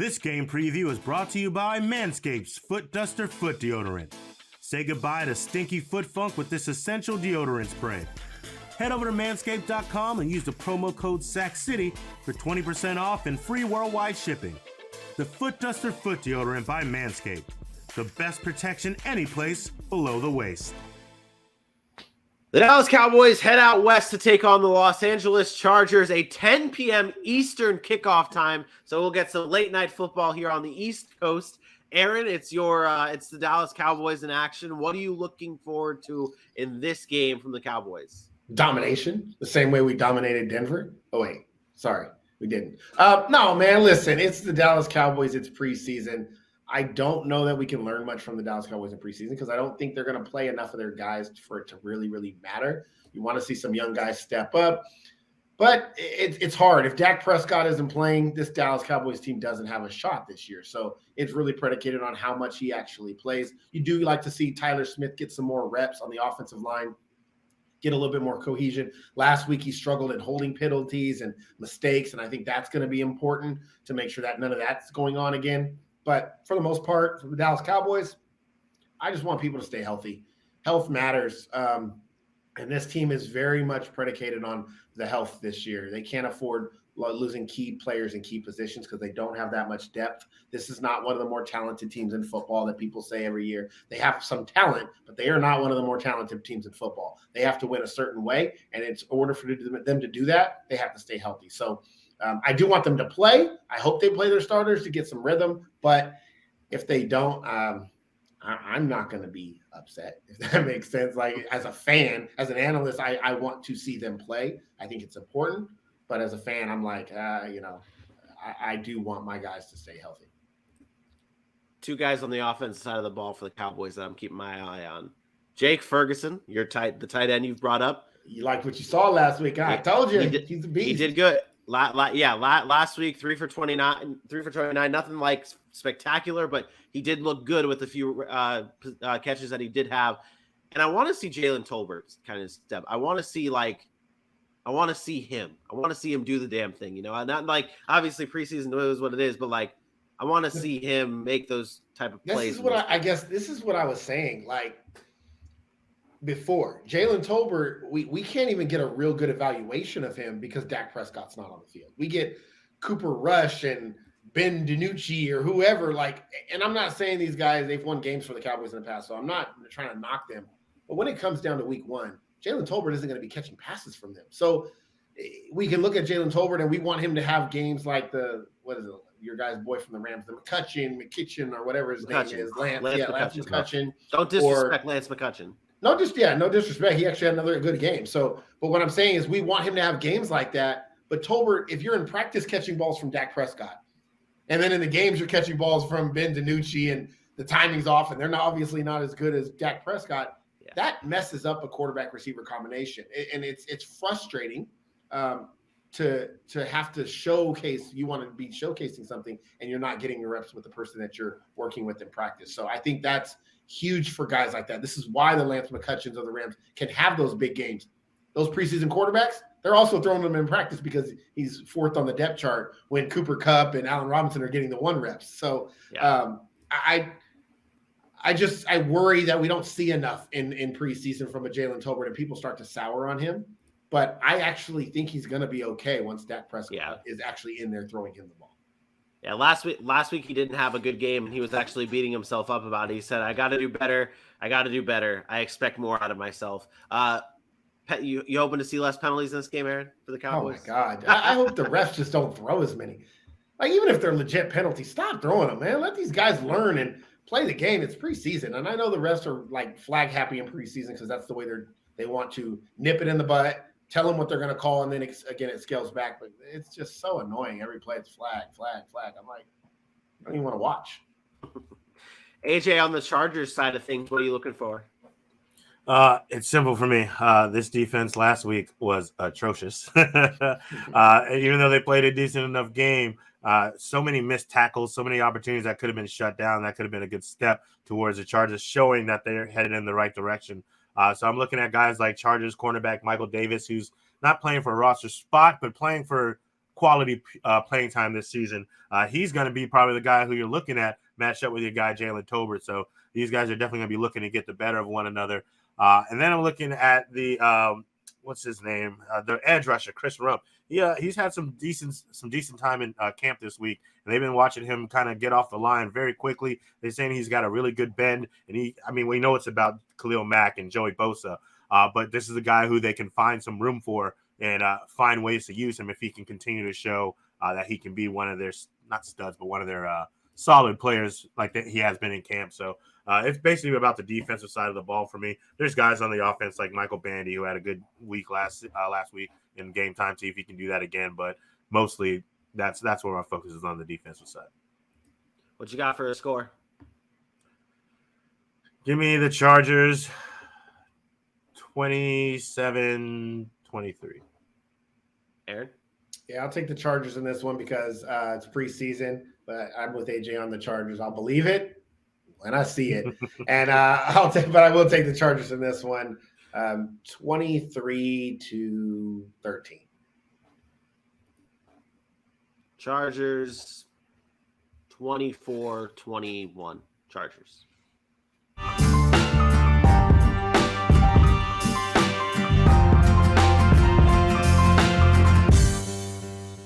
This game preview is brought to you by Manscaped's Foot Duster Foot Deodorant. Say goodbye to stinky foot funk with this essential deodorant spray. Head over to manscaped.com and use the promo code SACCITY for 20% off and free worldwide shipping. The Foot Duster Foot Deodorant by Manscaped. The best protection any place below the waist. The Dallas Cowboys head out west to take on the Los Angeles Chargers, a 10 p.m. Eastern kickoff time. So we'll get some late night football here on the East Coast. Aaron, it's the Dallas Cowboys in action. What are you looking forward to in this game from the Cowboys? Domination, the same way we dominated Denver. Oh, wait, sorry, we didn't. No, man, listen, it's the Dallas Cowboys. It's preseason. I don't know that we can learn much from the Dallas Cowboys in preseason because I don't think they're going to play enough of their guys for it to really, really matter. You want to see some young guys step up, but it's hard. If Dak Prescott isn't playing, this Dallas Cowboys team doesn't have a shot this year. So it's really predicated on how much he actually plays. You do like to see Tyler Smith get some more reps on the offensive line, get a little bit more cohesion. Last week, he struggled in holding penalties and mistakes, and I think that's going to be important to make sure that none of that's going on again. But for the most part, for the Dallas Cowboys, I just want people to stay healthy. Health matters, and this team is very much predicated on the health this year. They can't afford losing key players in key positions because they don't have that much depth. This is not one of the more talented teams in football that people say every year. They have some talent, but they are not one of the more talented teams in football. They have to win a certain way, and in order for them to do that, they have to stay healthy. So I do want them to play. I hope they play their starters to get some rhythm, but if they don't, I'm not going to be upset, if that makes sense. Like, as a fan, as an analyst, I want to see them play. I think it's important. But as a fan, I'm like, I do want my guys to stay healthy. Two guys on the offensive side of the ball for the Cowboys that I'm keeping my eye on. Jake Ferguson, the tight end you've brought up. You liked what you saw last week. I told you, he's a beast. He did good. Last week, 3 for 29, nothing like spectacular, but he did look good with a few catches that he did have. And I want to see Jalen Tolbert kind of step. I want to see him. I want to see him do the damn thing, not like, obviously preseason is what it is, but like, I want to see him make those type of plays. This is what I was saying. Like, before Jalen Tolbert, we can't even get a real good evaluation of him because Dak Prescott's not on the field. We get Cooper Rush and Ben DiNucci or whoever, and I'm not saying these guys, they've won games for the Cowboys in the past, so I'm not trying to knock them. But when it comes down to week one, Jalen Tolbert isn't going to be catching passes from them. So we can look at Jalen Tolbert and we want him to have games like your guy's boy from the Rams, the McKitchen or whatever his name is. Lance McCutcheon. Don't disrespect Lance McCutcheon. No disrespect. He actually had another good game. So, but what I'm saying is we want him to have games like that. But Tolbert, if you're in practice catching balls from Dak Prescott, and then in the games you're catching balls from Ben DiNucci and the timing's off and they're obviously not as good as Dak Prescott, that messes up a quarterback receiver combination. And it's frustrating to have to showcase, you want to be showcasing something and you're not getting your reps with the person that you're working with in practice. So I think that's huge for guys like that. This is why the Lance McCutcheons of the Rams can have those big games. Those preseason quarterbacks, they're also throwing them in practice because he's fourth on the depth chart when Cooper Kupp and Allen Robinson are getting the 1 reps. So I worry that we don't see enough in preseason from a Jalen Tolbert and people start to sour on him. But I actually think he's going to be okay once Dak Prescott is actually in there throwing him the ball. Yeah, last week he didn't have a good game, and he was actually beating himself up about it. He said, I got to do better. I expect more out of myself. You hoping to see less penalties in this game, Aaron, for the Cowboys? Oh, my God. I hope the refs just don't throw as many. Like, even if they're legit penalties, stop throwing them, man. Let these guys learn and play the game. It's preseason. And I know the refs are, like, flag happy in preseason because that's the way they want to nip it in the butt, tell them what they're going to call, and then, again, it scales back. But it's just so annoying. Every play, it's flag. I'm like, I don't even want to watch. AJ, on the Chargers side of things, what are you looking for? It's simple for me. This defense last week was atrocious. Even though they played a decent enough game, so many missed tackles, so many opportunities that could have been shut down. That could have been a good step towards the Chargers, showing that they're headed in the right direction. So I'm looking at guys like Chargers cornerback Michael Davis, who's not playing for a roster spot, but playing for quality playing time this season. He's going to be probably the guy who you're looking at matched up with your guy Jalen Tolbert. So these guys are definitely going to be looking to get the better of one another. And then I'm looking at the what's his name? The edge rusher, Chris Rump. He's had some decent time in camp this week, and they've been watching him kind of get off the line very quickly. They're saying he's got a really good bend, and we know it's about Khalil Mack and Joey Bosa, but this is a guy who they can find some room for and find ways to use him if he can continue to show that he can be one of their not studs, but one of their solid players like that he has been in camp. So it's basically about the defensive side of the ball for me. There's guys on the offense like Michael Bandy who had a good week last week in game time. See if he can do that again. But mostly that's where my focus is on the defensive side. What you got for a score? Give me the Chargers 27-23. Aaron? Yeah, I'll take the Chargers in this one because it's preseason, but I'm with AJ on the Chargers. I'll believe it when I see it. And I will take the Chargers in this one, 23-13. Chargers 24-21. Chargers.